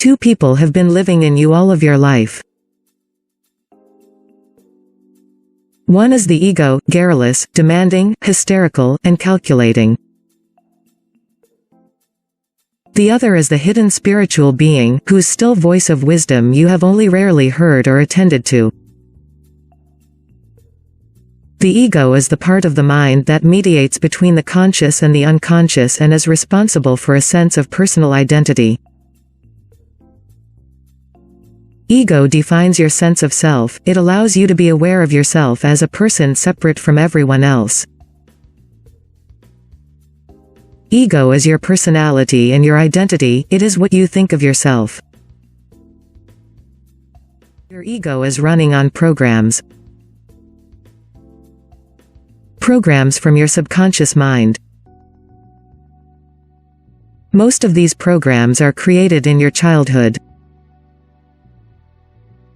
Two people have been living in you all of your life. One is the ego, garrulous, demanding, hysterical, and calculating. The other is the hidden spiritual being, whose still voice of wisdom you have only rarely heard or attended to. The ego is the part of the mind that mediates between the conscious and the unconscious and is responsible for a sense of personal identity. Ego defines your sense of self. It allows you to be aware of yourself as a person separate from everyone else. Ego is your personality and your identity. It is what you think of yourself. Your ego is running on programs. Programs from your subconscious mind. Most of these programs are created in your childhood.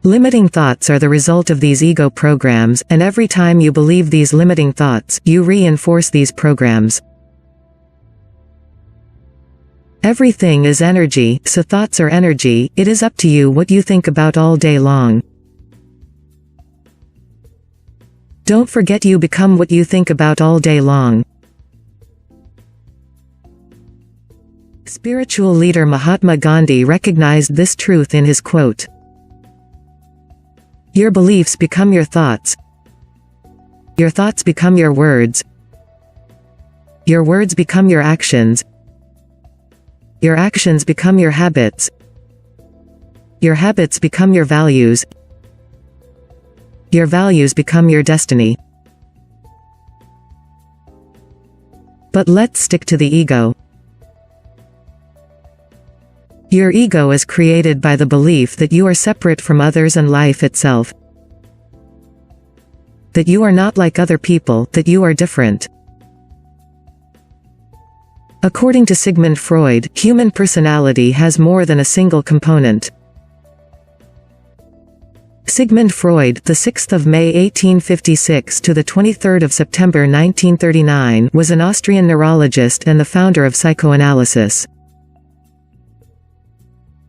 Limiting thoughts are the result of these ego programs, and every time you believe these limiting thoughts, you reinforce these programs. Everything is energy, so thoughts are energy. It is up to you what you think about all day long. Don't forget you become what you think about all day long. Spiritual leader Mahatma Gandhi recognized this truth in his quote, "Your beliefs become your thoughts. Your thoughts become your words. Your words become your actions. Your actions become your habits. Your habits become your values. Your values become your destiny." But let's stick to the ego. Your ego is created by the belief that you are separate from others and life itself. That you are not like other people, that you are different. According to Sigmund Freud, human personality has more than a single component. Sigmund Freud, the 6th of May 1856 to the 23rd of September 1939, was an Austrian neurologist and the founder of psychoanalysis,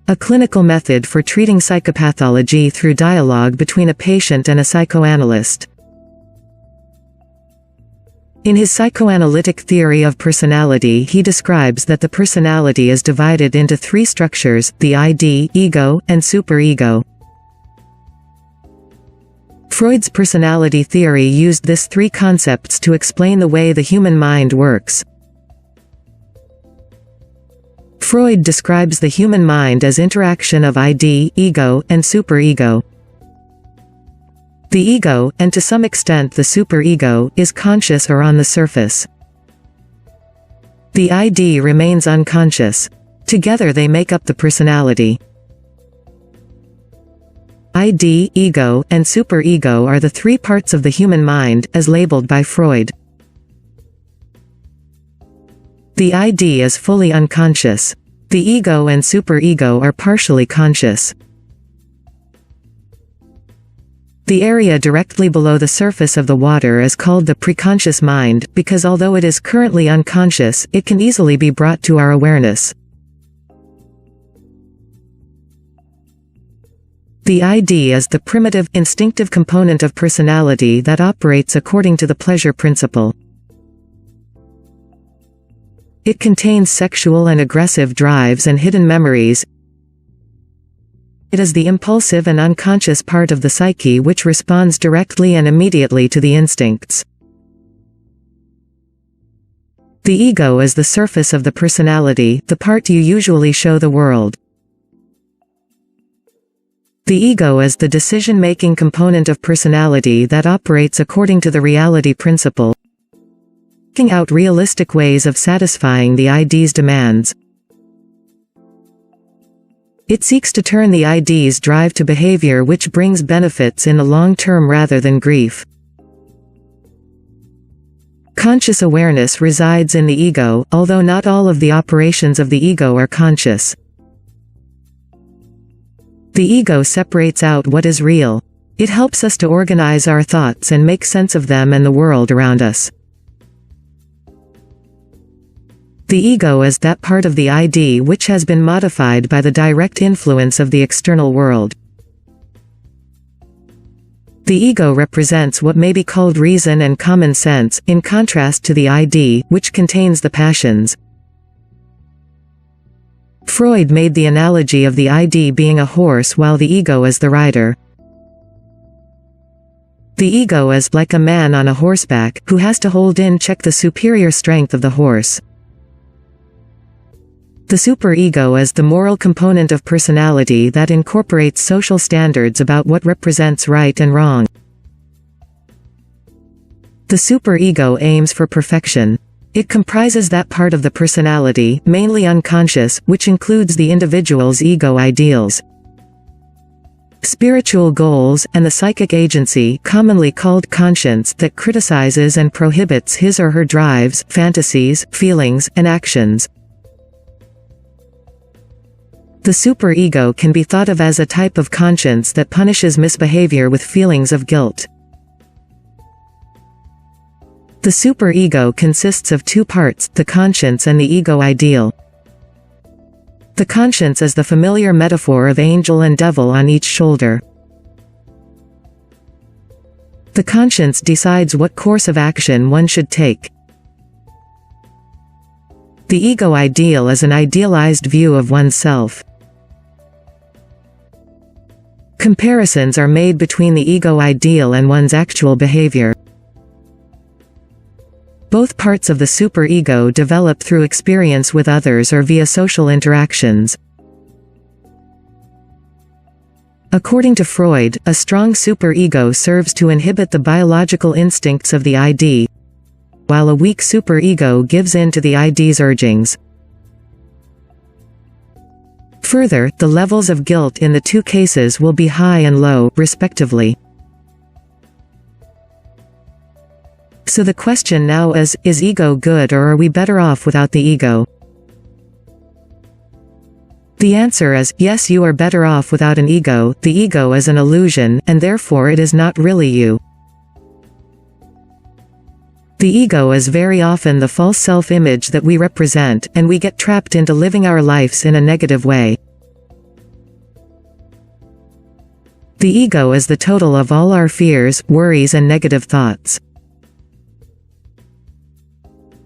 a clinical method for treating psychopathology through dialogue between a patient and a psychoanalyst. In his psychoanalytic theory of personality, he describes that the personality is divided into three structures: the ID, ego, and superego. Freud's personality theory used these three concepts to explain the way the human mind works. Freud describes the human mind as interaction of ID, ego, and superego. The ego, and to some extent the superego, is conscious or on the surface. The ID remains unconscious. Together they make up the personality. ID, ego, and superego are the three parts of the human mind, as labeled by Freud. The ID is fully unconscious. The ego and superego are partially conscious. The area directly below the surface of the water is called the preconscious mind, because although it is currently unconscious, it can easily be brought to our awareness. The ID is the primitive, instinctive component of personality that operates according to the pleasure principle. It contains sexual and aggressive drives and hidden memories. It is the impulsive and unconscious part of the psyche which responds directly and immediately to the instincts. The ego is the surface of the personality, the part you usually show the world. The ego is the decision-making component of personality that operates according to the reality principle, working out realistic ways of satisfying the ID's demands. It seeks to turn the ID's drive to behavior which brings benefits in the long term rather than grief. Conscious awareness resides in the ego, although not all of the operations of the ego are conscious. The ego separates out what is real. It helps us to organize our thoughts and make sense of them and the world around us. The ego is that part of the ID which has been modified by the direct influence of the external world. The ego represents what may be called reason and common sense, in contrast to the ID, which contains the passions. Freud made the analogy of the ID being a horse while the ego is the rider. The ego is like a man on a horseback, who has to hold in check the superior strength of the horse. The superego is the moral component of personality that incorporates social standards about what represents right and wrong. The superego aims for perfection. It comprises that part of the personality, mainly unconscious, which includes the individual's ego ideals, spiritual goals, and the psychic agency, commonly called conscience, that criticizes and prohibits his or her drives, fantasies, feelings, and actions. The superego can be thought of as a type of conscience that punishes misbehavior with feelings of guilt. The superego consists of two parts, the conscience and the ego ideal. The conscience is the familiar metaphor of angel and devil on each shoulder. The conscience decides what course of action one should take. The ego ideal is an idealized view of oneself. Comparisons are made between the ego ideal and one's actual behavior. Both parts of the superego develop through experience with others or via social interactions. According to Freud, a strong superego serves to inhibit the biological instincts of the ID, while a weak superego gives in to the ID's urgings. Further, the levels of guilt in the two cases will be high and low, respectively. So the question now is ego good, or are we better off without the ego? The answer is, yes, you are better off without an ego. The ego is an illusion, and therefore it is not really you. The ego is very often the false self-image that we represent, and we get trapped into living our lives in a negative way. The ego is the total of all our fears, worries, and negative thoughts.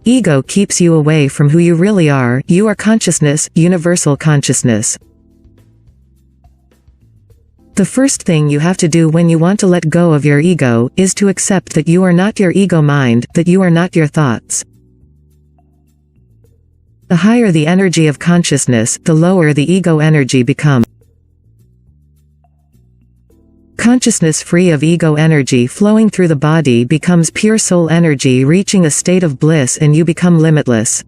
Ego keeps you away from who you really are. You are consciousness, universal consciousness. The first thing you have to do when you want to let go of your ego, is to accept that you are not your ego mind, that you are not your thoughts. The higher the energy of consciousness, the lower the ego energy becomes. Consciousness free of ego energy flowing through the body becomes pure soul energy, reaching a state of bliss, and you become limitless.